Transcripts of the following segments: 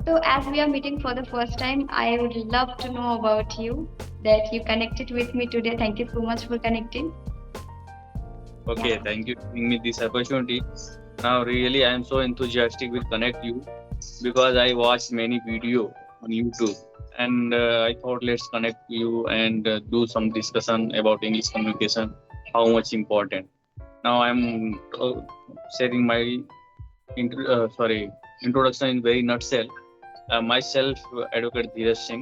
So, as we are meeting for the first time, I would love to know about you that you connected with me today. Thank you so much for connecting. Okay, Yeah. thank you for giving me this opportunity. Now, really, I am so enthusiastic with connect you because I watched many video on YouTube, and I thought let's connect you and do some discussion about English communication, how much important. Now, I'm sharing my introduction in very nutshell. Myself, Advocate Dheeraj Singh.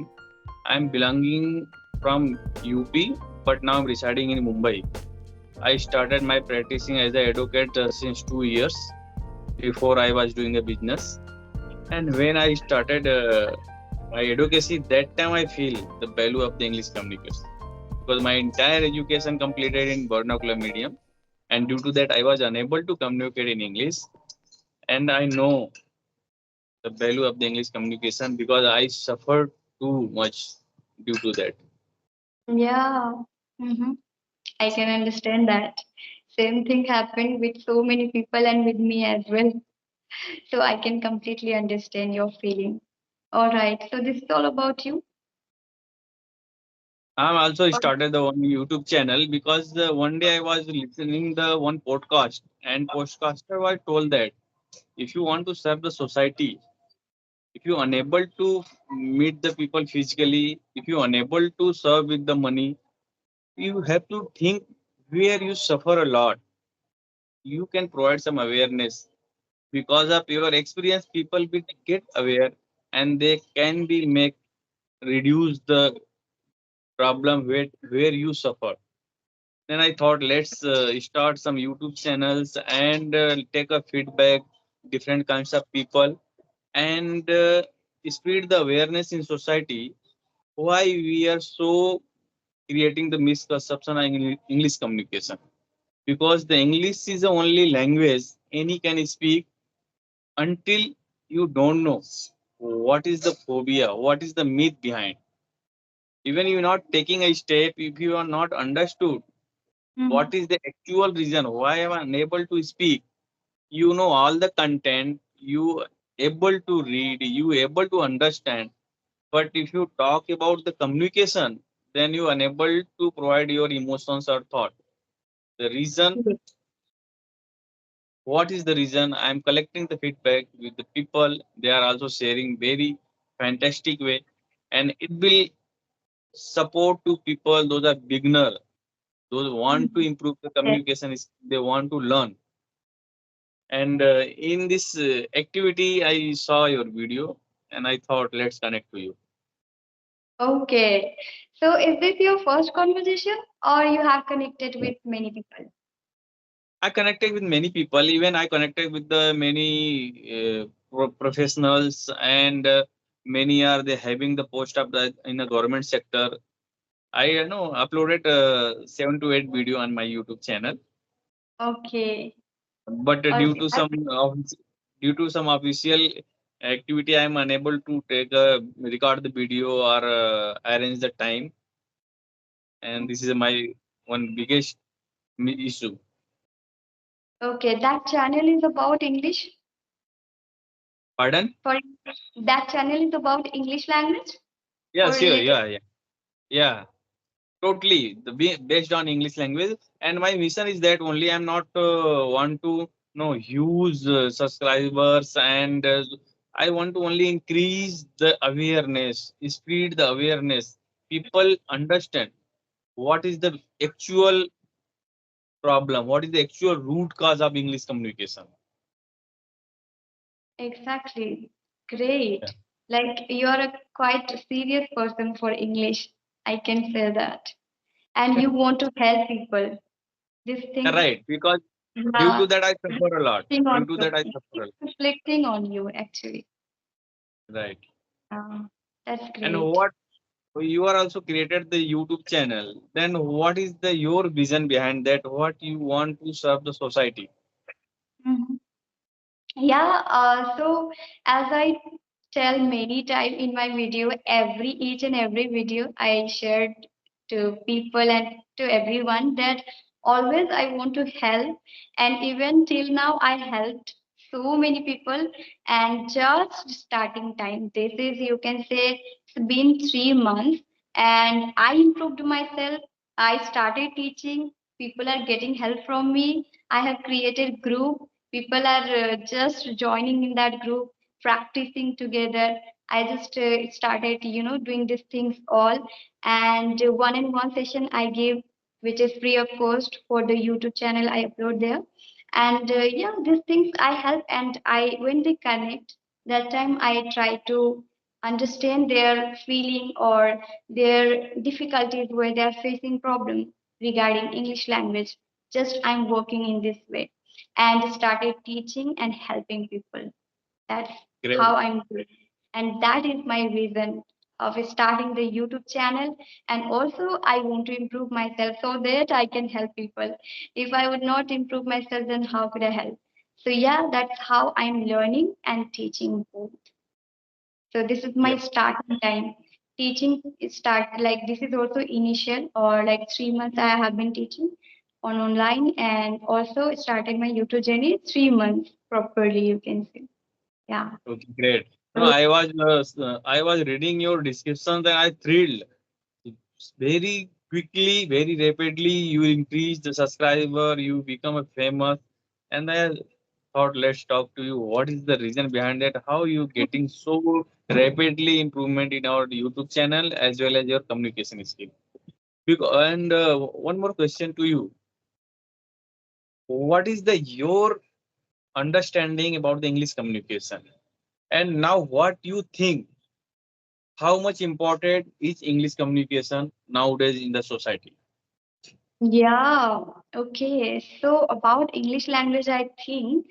I'm belonging from UP, but now I'm residing in Mumbai. I started my practicing as an advocate since 2 years. Before I was doing a business, and when I started my advocacy, that time I feel the value of the English communication because my entire education completed in vernacular medium, and due to that I was unable to communicate in English, and I know the value of the English communication because I suffered too much due to that. Yeah. Mm-hmm. I can understand that. Same thing happened with so many people and with me as well. So I can completely understand your feeling. All right. So this is all about you. I'm also Or- started the one YouTube channel because one day I was listening the one podcast, and podcaster was told that if you want to serve the society, if you unable to meet the people physically, if you unable to serve with the money, you have to think where you suffer a lot. You can provide some awareness because of your experience. People will get aware, and they can be make reduce the problem where you suffer. Then I thought let's start some YouTube channels and take a feedback different kinds of people and spread the awareness in society why we are so creating the misconception on English communication. Because the English is the only language any can speak until you don't know what is the phobia, what is the myth behind. Even you're not taking a step, if you are not understood Mhm. what is the actual reason why I'm unable to speak, you know all the content, you able to read, you able to understand. But if you talk about the communication, then you unable to provide your emotions or thought. The reason, what is the reason? I'm collecting the feedback with the people. They are also sharing very fantastic way, and it will support to people. Those are beginner. Those who want to Mhm. improve the Yes. communication is they want to learn. And in this activity, I saw your video, and I thought let's connect to you. Okay. So is this your first conversation or you have connected with many people? I connected with many people. Even I connected with the many professionals, and many are they having the post of the in the government sector. I know uploaded 7 to 8 video on my YouTube channel, Okay. but Okay. due to some official activity, I am unable to take record the video or arrange the time, and this is my one biggest issue. Okay. That channel is about English. Pardon? For that channel is about English language Yeah, or sure. related. Yeah. Totally based on English language, and my mission is that only I'm not want to know huge subscribers, and I want to only increase the awareness, spread the awareness. People understand what is the actual problem, what is the actual root cause of English communication. Exactly. Yeah. Great. Like you're a quite serious person for English. I can say that. And you want to help people. This thing, Right, because due yeah, to that I suffer a lot. reflecting Due on to you. that I suffer a It's lot. reflecting on you actually. Right. That's And great. what you are also created the YouTube channel, then what is the your vision behind that, what you want to serve the society? Mhm. Yeah, so as I tell many times in my video, each and every video I shared to people and to everyone that always I want to help, and even till now I helped so many people, and just starting time. This is, you can say, it's been 3 months, and I improved myself. I started teaching. People are getting help from me. I have created group. People are just joining in that group, practicing together. I just started, doing these things all. And one-on-one session I gave, which is free of cost for the YouTube channel I upload there. And yeah, these things I help, and I when they connect, that time I try to understand their feeling or their difficulties where they are facing problem regarding English language. Just I'm working in this way and started teaching and helping people. That's how Great. I'm doing. And that is my reason of starting the YouTube channel. And also, I want to improve myself so that I can help people. If I would not improve myself, then how could I help? So, yeah, that's how I'm learning and teaching both. So, this is my Yeah. starting time. Teaching is start like this is also initial, or like 3 months I have been teaching on online, and also started my YouTube journey 3 months properly, you can say. Yeah. Okay, great. No, So, I was reading your description and I thrilled. Very quickly, very rapidly, you increase the subscriber, you become a famous. And I thought, let's talk to you. What is the reason behind that? How you getting so rapidly improvement in our YouTube channel as well as your communication skill? And one more question to you. What is the your understanding about the English communication? And now what you think, how much important is English communication nowadays in the society? yeah, okay. So about English language, I think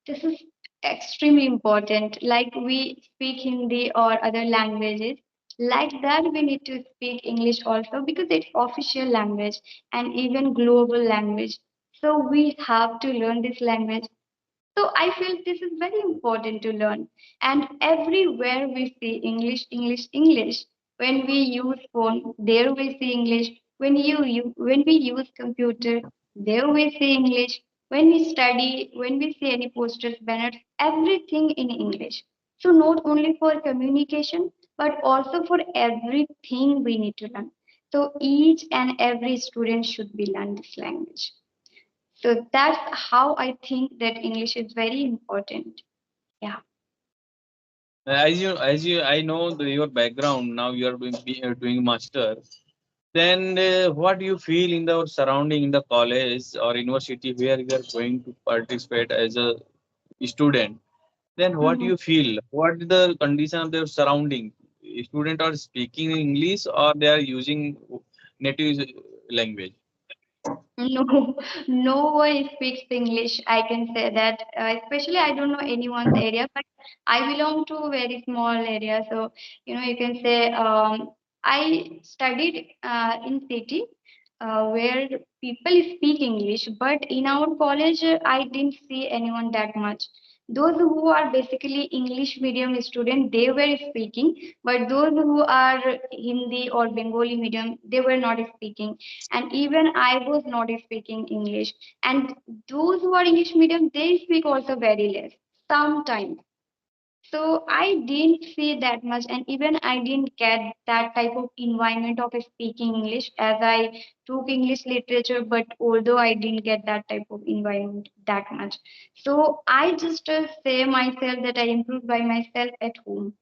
this is extremely important. Like we speak Hindi or other languages, like that we need to speak English also because it's official language and even global language. So we have to learn this language. So I feel this is very important to learn. And everywhere we see English, English, English. When we use phone, there we see English. When we use computer, there we see English. When we study, when we see any posters, banners, everything in English. So not only for communication, but also for everything we need to learn. So each and every student should be learn this language. So that's how I think that English is very important. Yeah. I know your background. Now you are doing master. Then what do you feel in the surrounding in the college or university where you are going to participate as a student? Then what do Mhm. you feel? What is the condition of their surrounding? Students are speaking English or they are using native language? No, no one speaks English. I can say that. Especially, I don't know anyone's area, but I belong to a very small area. So, you can say I studied in city where people speak English, but in our college, I didn't see anyone that much. Those who are basically English medium student, they were speaking, but those who are Hindi or Bengali medium, they were not speaking, and even I was not speaking English. And those who are English medium, they speak also very less sometimes. So I didn't see that much, and even I didn't get that type of environment of speaking English as I took English literature, but although I didn't get that type of environment that much. So I just say myself that I improved by myself at home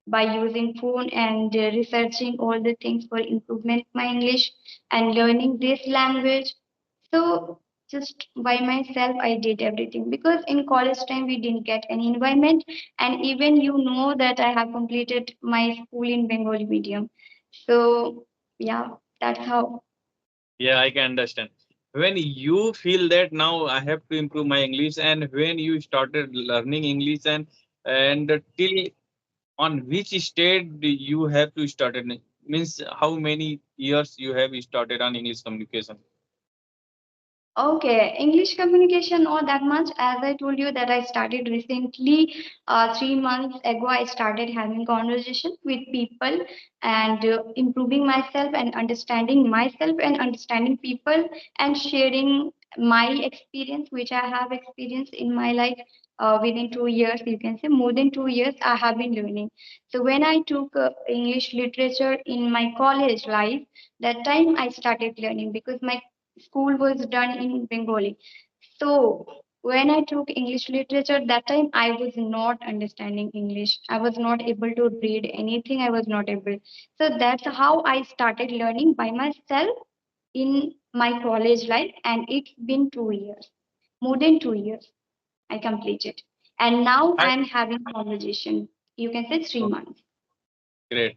by using phone and researching all the things for improvement my English and learning this language. So just by myself I did everything because in college time we didn't get any environment, and even that I have completed my school in Bengali medium. So yeah, that's how. Yeah, I can understand. When you feel that now I have to improve my English, and when you started learning English, and till on which state do you have to start it? Means how many years you have started on English communication? Okay, English communication not that much. As I told you that I started recently, 3 months ago, I started having conversation with people and improving myself and understanding people and sharing my experience, which I have experienced in my life. within 2 years, you can say more than 2 years, I have been learning. So when I took English literature in my college life, that time I started learning because my school was done in Bengali. So when I took English literature, that time I was not understanding English. I was not able to read anything. I was not able. So that's how I started learning by myself in my college life, and it's been 2 years, more than 2 years. I completed, and now I I'm having conversation. You can say 3 months. great.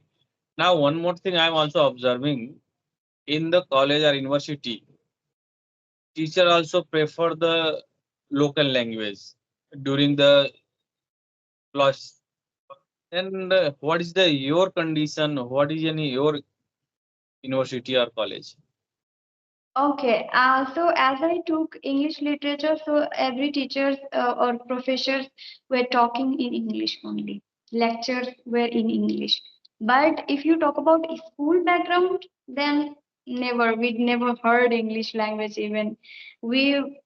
Now, one more thing I'm also observing in the college or university, teacher also prefer the local language during the class. And what is the your condition? What is any your university or college? Okay, so as I took English literature, so every teachers or professors were talking in English only. Lectures were in English. But if you talk about school background, then never, we never heard English language even.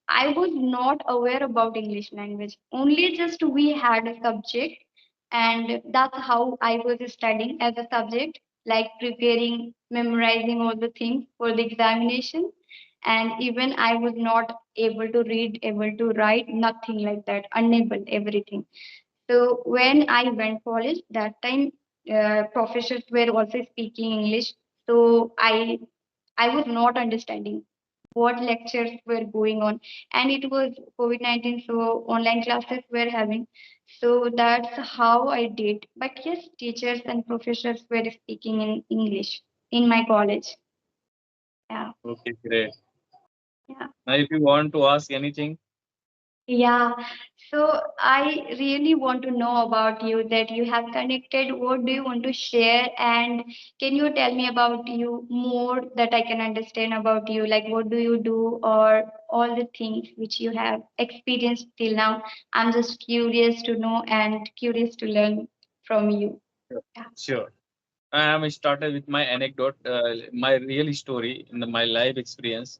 I was not aware about English language. Only just we had a subject, and that's how I was studying as a subject, like preparing, memorizing all the things for the examination. And even I was not able to read, able to write, nothing like that, unable, everything. So when I went college, that time professors were also speaking English. So I was not understanding what lectures were going on, and it was COVID-19, so online classes were having. So that's how I did. But yes, teachers and professors were speaking in English in my college. Yeah. Okay, great. Yeah. Now, if you want to ask anything, Yeah, so I really want to know about you, that you have connected. What do you want to share? And can you tell me about you more, that I can understand about you? Like, what do you do, or all the things which you have experienced till now? I'm just curious to know and curious to learn from you. sure. Yeah. Sure. I am started with my anecdote, my real story in my life experience.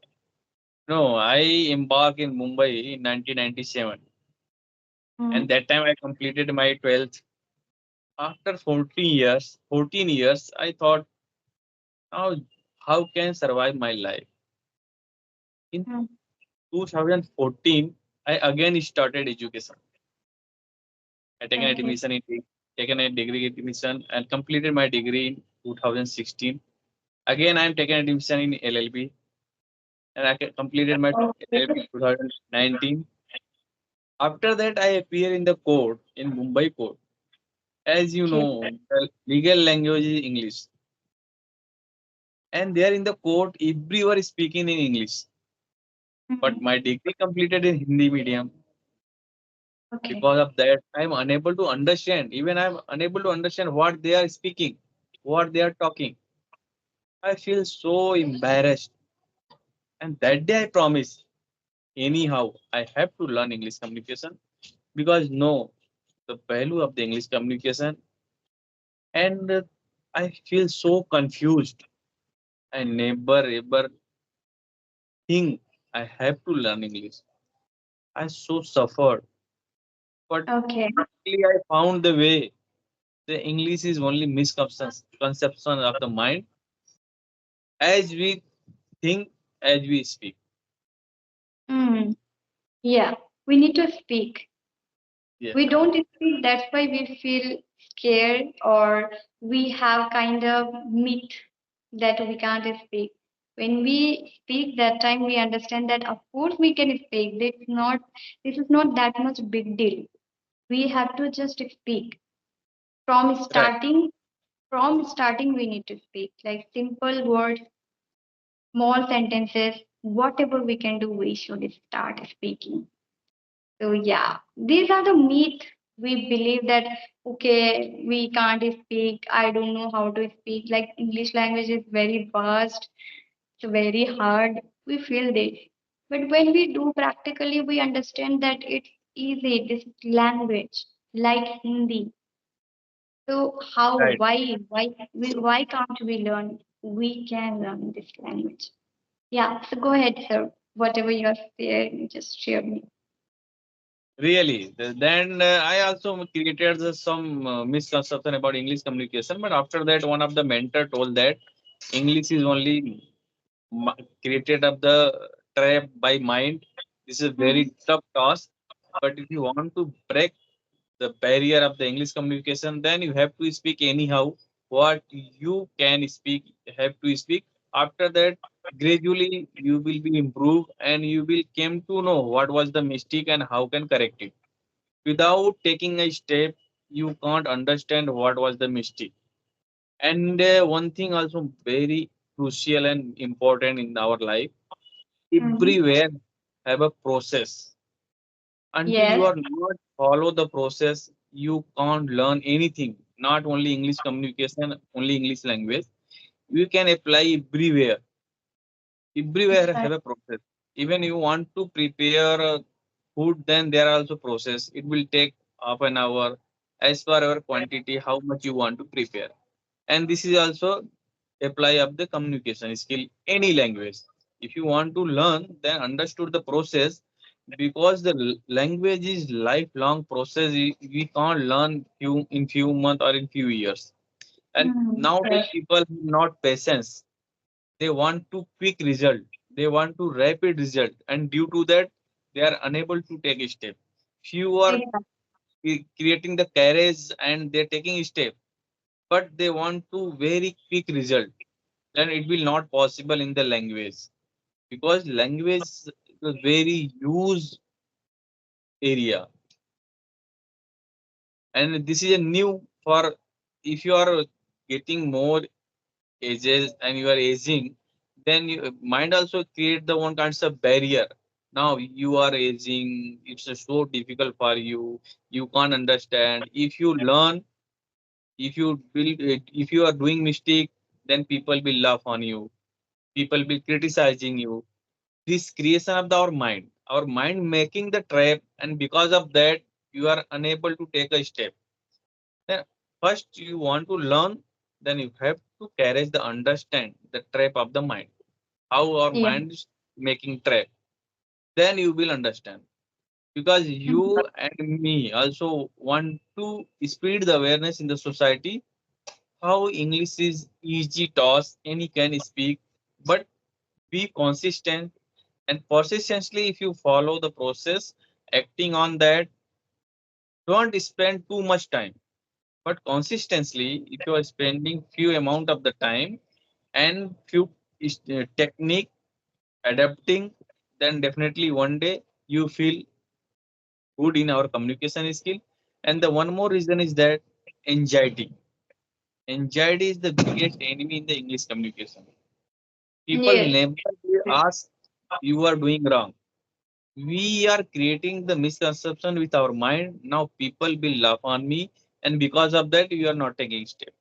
No, I embarked in Mumbai in 1997, and Mm, that time I completed my 12th. After 14 years, I thought, how how can survive my life? In mm, 2014, I again started education. I taken okay. admission in taken a degree admission and completed my degree in 2016. Again, I am taking admission in LLB, and I completed my LLB Okay. 2019. After that, I appear in the court in Mumbai court. As you Okay. know, the legal language is English, and there in the court, everyone is speaking in English. But Mm, my degree completed in Hindi medium. okay. Because of that, I'm unable to understand. Even I'm unable to understand what they are speaking, what they are talking. I feel so embarrassed. And that day I promise, anyhow, I have to learn English communication because no, the value of the English communication. And I feel so confused. I never ever think I have to learn English. I so suffered. But Okay. luckily I found the way. The English is only misconception of the mind as we think, as we speak. Mm, yeah. We need to speak. Yeah, We don't speak, that's why we feel scared, or we have kind of myth that we can't speak. When we speak, that time we understand that of course we can speak. This is not that much big deal. We have to just speak. from right, starting from starting we need to speak, like simple words, small sentences, whatever we can do, we should start speaking. So yeah, these are the myths. We believe that okay, we can't speak. I don't know how to speak. Like English language is very vast. It's very hard. We feel this, but when we do practically, we understand that it's easy. This language, like Hindi. So how? right. Why can't we learn? We can learn this language. Yeah. So go ahead, sir. Whatever you're saying, just share me. Really. Then I also created some misconception about English communication. But after that, one of the mentor told that English is only created of the trap by mind. This is a Hmm. very tough task. But if you want to break the barrier of the English communication, then you have to speak anyhow. What you can speak, have to speak. After that, gradually you will be improved and you will came to know what was the mistake and how can correct it. Without taking a step, you can't understand what was the mistake. And one thing also very crucial and important in our life, Hmm. everywhere have a process. Until you Yes. are not follow the process, you can't learn anything. Not only English communication, only English language. You can apply everywhere. Everywhere have a process. Even you want to prepare food, then there are also process. It will take half an hour as per our quantity, how much you want to prepare. And this is also apply of the communication skill, any language. If you want to learn, then understood the process because the language is lifelong process. We can't learn few months or in few years. And Hmm. nowadays Yes. people have not patience, they want to quick result, they want to rapid result, and due to that they are unable to take a step. Few are Exactly. creating the courage and they're taking a step, but they want to very quick result, then it will not possible in the language, because language is a very used area. And this is a new for, if you are getting more ages and you are aging, then you, mind also create the one kinds of barrier. Now you are aging, it's so difficult for you, you can't understand. If you learn, if you will, if you are doing mistake, then people will laugh on you, people will criticizing you. This creation of our mind making the trap, and because of that you are unable to take a step. Then first you want to learn, then you have to carry the understand the trap of the mind, how our Yeah. mind is making trap. Then you will understand, because Mhm. you and me also want to spread the awareness in the society how English is easy toss, any can speak, but be consistent and persistently. If you follow the process, acting on that, don't spend too much time, but consistently if you are spending few amount of the time and few technique adapting, then definitely one day you feel good in our communication skill. And the one more reason is that anxiety. Anxiety is the biggest enemy in the English communication. People Yes. never will ask you are doing wrong. We are creating the misconception with our mind. Now people will laugh on me, and because of that, you are not taking step.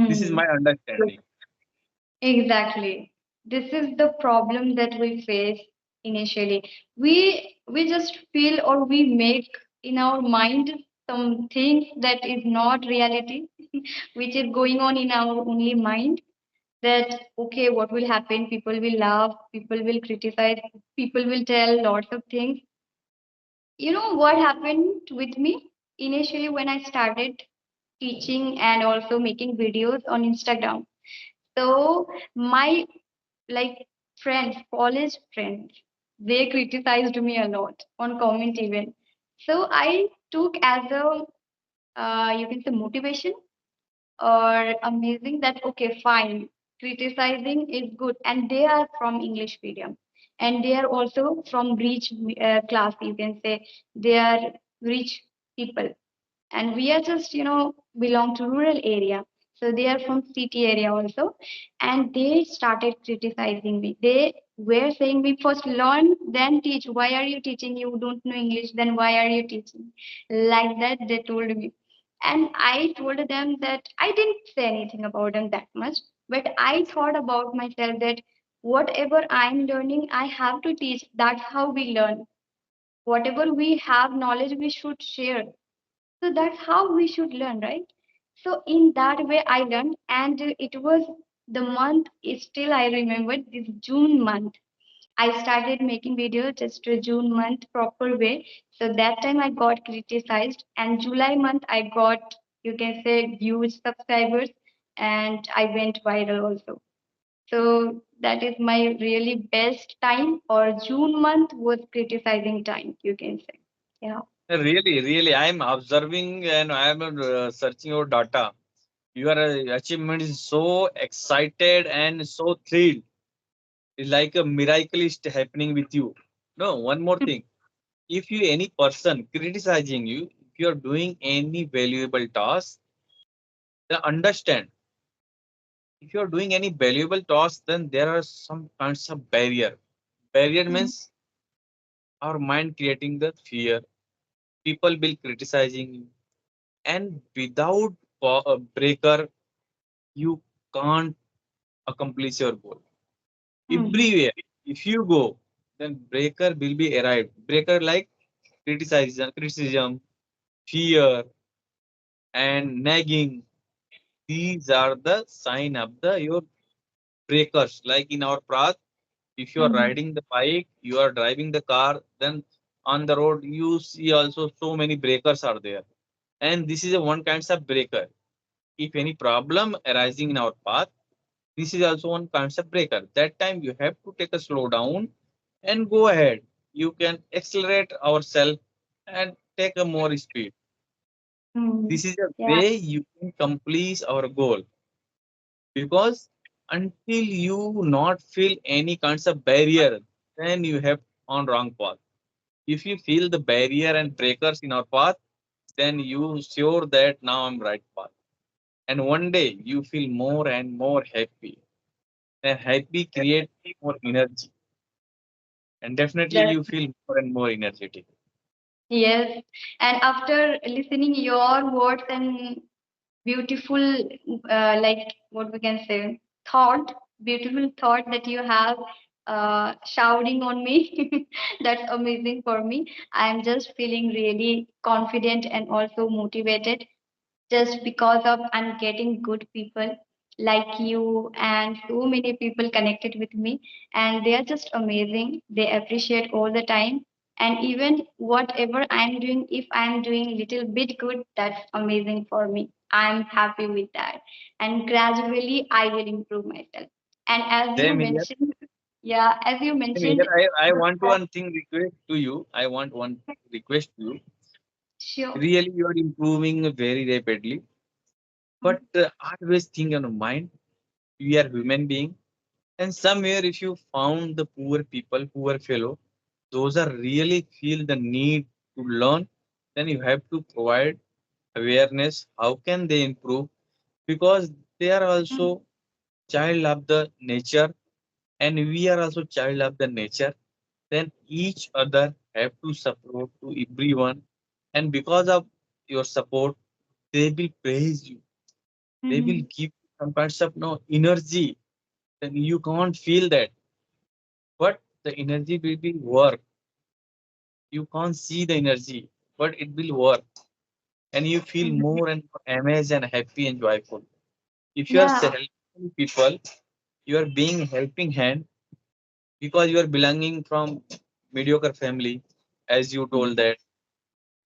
This is Hmm. my understanding. Exactly. This is the problem that we face initially. We just feel or we make in our mind some things that is not reality, which is going on in our only mind. That okay, what will happen? People will laugh, people will criticize, people will tell lots of things. You know what happened with me initially when I started teaching and also making videos on Instagram. So my like friends, college friends, they criticized me a lot on comment even. So I took as a you can say motivation or amazing that okay, fine, criticizing is good, and they are from English medium, and they are also from rich class. You can say they are rich people, and we are just belong to rural area, so they are from city area also, and they started criticizing me. They were saying me, first learn then teach, why are you teaching, you don't know English, then why are you teaching, like that they told me. And I told them that I didn't say anything about them that much, but I thought about myself that whatever I'm learning I have to teach. That's how we learn. Whatever we have knowledge we should share, so that's how we should learn, right? So in that way, I learned, and it was the month is still I remember this June month. I started making videos just to June month proper way. So that time I got criticized, and July month I got, you can say, huge subscribers, and I went viral also. So that is my really best time, or June month was criticizing time, you can say. Yeah. Really, really, I am observing and I am searching your data. Your achievement is so excited and so thrilled. It's like a miracle is happening with you. No, one more thing. If you any person criticizing you, if you are doing any valuable task, then understand. If you are doing any valuable task, then there are some kinds of barrier. Barrier Mhm. means our mind creating the fear. People will criticizing you, and without a breaker, you can't accomplish your goal. Mhm. Everywhere, if you go, then breaker will be arrived. Breaker like criticism, fear, and nagging. These are the sign of the your breakers. Like in our path, if you are Mhm. riding the bike, you are driving the car, then on the road you see also so many breakers are there. And this is a one kind of breaker. If any problem arising in our path, this is also one concept breaker. That time you have to take a slow down and go ahead. You can accelerate ourselves and take a more speed. Mhm. This is a Yeah. way you can complete our goal, because until you not feel any kinds of barrier, then you have on wrong path. If you feel the barrier and breakers in our path, then you sure that now I'm right path. And one day you feel more and more happy. And happy create more energy. And definitely That, you feel more and more energetic. yes. And after listening your words and beautiful, like what we can say, thought, beautiful thought that you have shouting on me. That's amazing for me. I'm just feeling really confident and also motivated just because of I'm getting good people like you and so many people connected with me, and they are just amazing. They appreciate all the time, and even whatever I'm doing, if I'm doing little bit good, that's amazing for me. I'm happy with that, and gradually I will improve myself. And as you Same here. mentioned, yeah, as you Same here. mentioned, I want one thing request to you. I want one request to you. sure. Really, you are improving very rapidly. But always think in your mind, we are human being. And somewhere, if you found the poor people, poor fellow, those are really feel the need to learn, then you have to provide awareness. How can they improve? Because they are also child of the nature, and we are also child of the nature. Then each other have to support to everyone, and because of your support, they will praise you. They will Mhm. give you some kinds of no energy. Then you can't feel that, but the energy will be work. You can't see the energy, but it will work, and you feel Mhm. more and more amazed and happy and joyful. If you are Yeah. helping people, you are being helping hand, because you are belonging from mediocre family, as you told Mhm. that,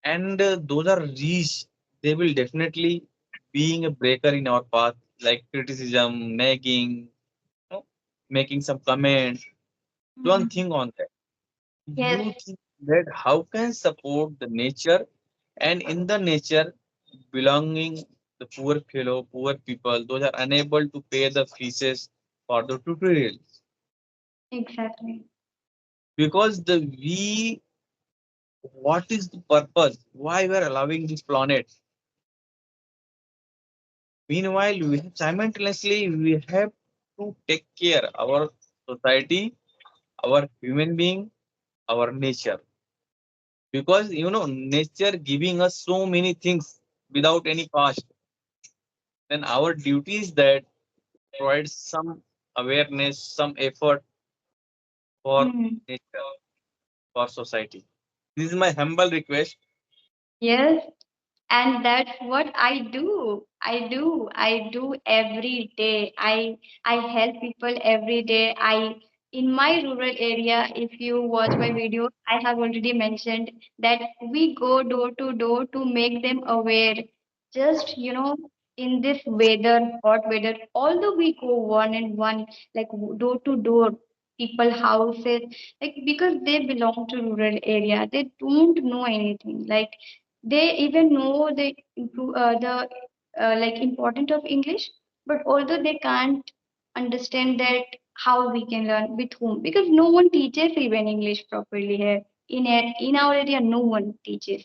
and those are rich. They will definitely being a breaker in our path, like criticism, nagging, know, making some comment. Don't Mhm. think on that. Yes. You think that how can support the nature, and in the nature belonging the poor fellow, poor people, those are unable to pay the fees for the tutorial, Exactly. because the we what is the purpose? Why we are allowing this planet? Meanwhile, we have simultaneously we have to take care our society, our human being, our nature, because nature giving us so many things without any cost. Then our duty is that provide some awareness, some effort for Mhm. nature, for society. This is my humble request. Yes, and that's what I do. I do every day. I help people every day. I in my rural area, if you watch my video, I have already mentioned that we go door to door to make them aware. Just, in this weather, hot weather, although we go one and one, like door to door, people houses, like because they belong to rural area, they don't know anything. Like they even know the like important of English, but although they can't understand that how we can learn with whom, because no one teaches even English properly here in our area, no one teaches.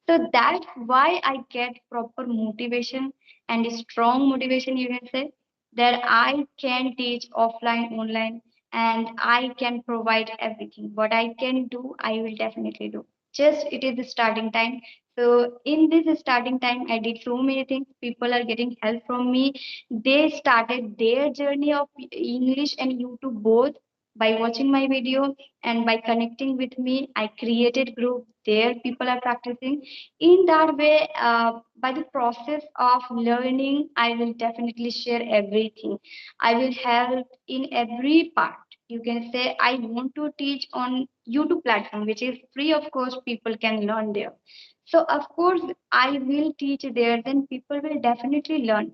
So that's why I get proper motivation and strong motivation, you can say, that I can teach offline, online, and I can provide everything what I can do, I will definitely do. Just it is the starting time. So in this starting time, I did so many things, people are getting help from me. They started their journey of English and YouTube both by watching my video and by connecting with me. I created group there, people are practicing. In that way, by the process of learning, I will definitely share everything. I will help in every part. You can say I want to teach on YouTube platform, which is free of course, people can learn there. So of course I will teach there, then people will definitely learn.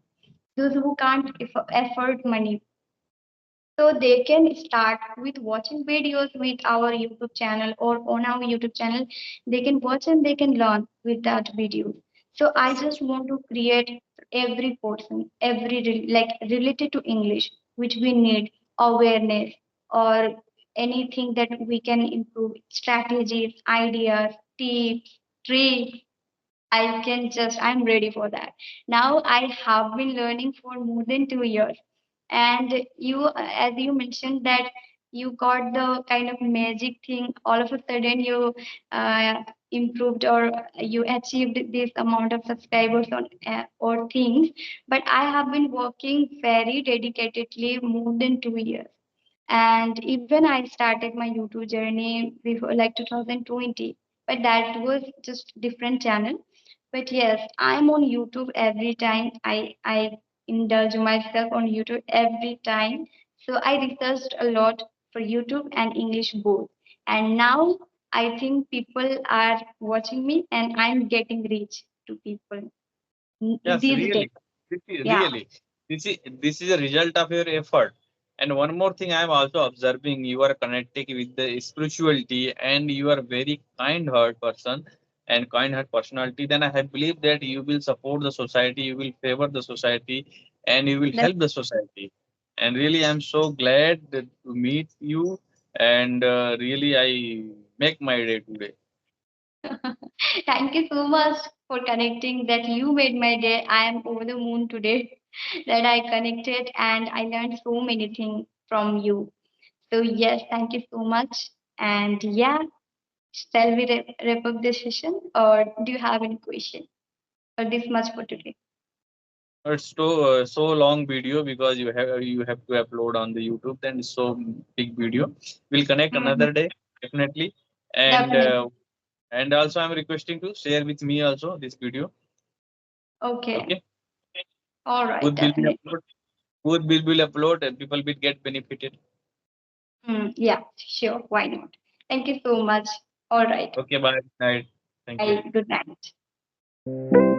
Those who can't afford money, so they can start with watching videos with our YouTube channel or on our YouTube channel. They can watch and they can learn with that video. So I just want to create every portion, like related to English, which we need awareness or anything that we can improve, strategies, ideas, tips, tricks. I'm ready for that. Now I have been learning for more than 2 years. And you, as you mentioned that you got the kind of magic thing, all of a sudden you improved or you achieved this amount of subscribers on or things. But I have been working very dedicatedly more than 2 years. And even I started my YouTube journey before like 2020, but that was just different channel. But yes, I'm on YouTube every time. I indulge myself on YouTube every time. So I researched a lot for YouTube and English both. And now I think people are watching me and I'm getting reach to people Yes, these days. really. Yeah. Really. This is a result of your effort. And one more thing I am also observing, you are connecting with the spirituality and you are very kind heart person and kind heart personality. Then I have believed that you will support the society, you will favor the society, and you will That's help the society. And really, I'm so glad to meet you. And really, I make my day today. Thank you so much for connecting that you made my day. I am over the moon today that I connected and I learned so many things from you. So yes, thank you so much. And yeah, shall we wrap up this session or do you have any question? Or this much for today? It's so long video because you have to upload on the YouTube. Then it's so big video. We'll connect Mhm. another day definitely, and Definitely. uh, and also I'm requesting to share with me also this video. Okay. Okay, All right, good will be definitely. upload. Good will upload, and people will get benefited. Yeah, sure. Why not? Thank you so much. All right. Okay, bye. Night. Thank you. Bye. Good night.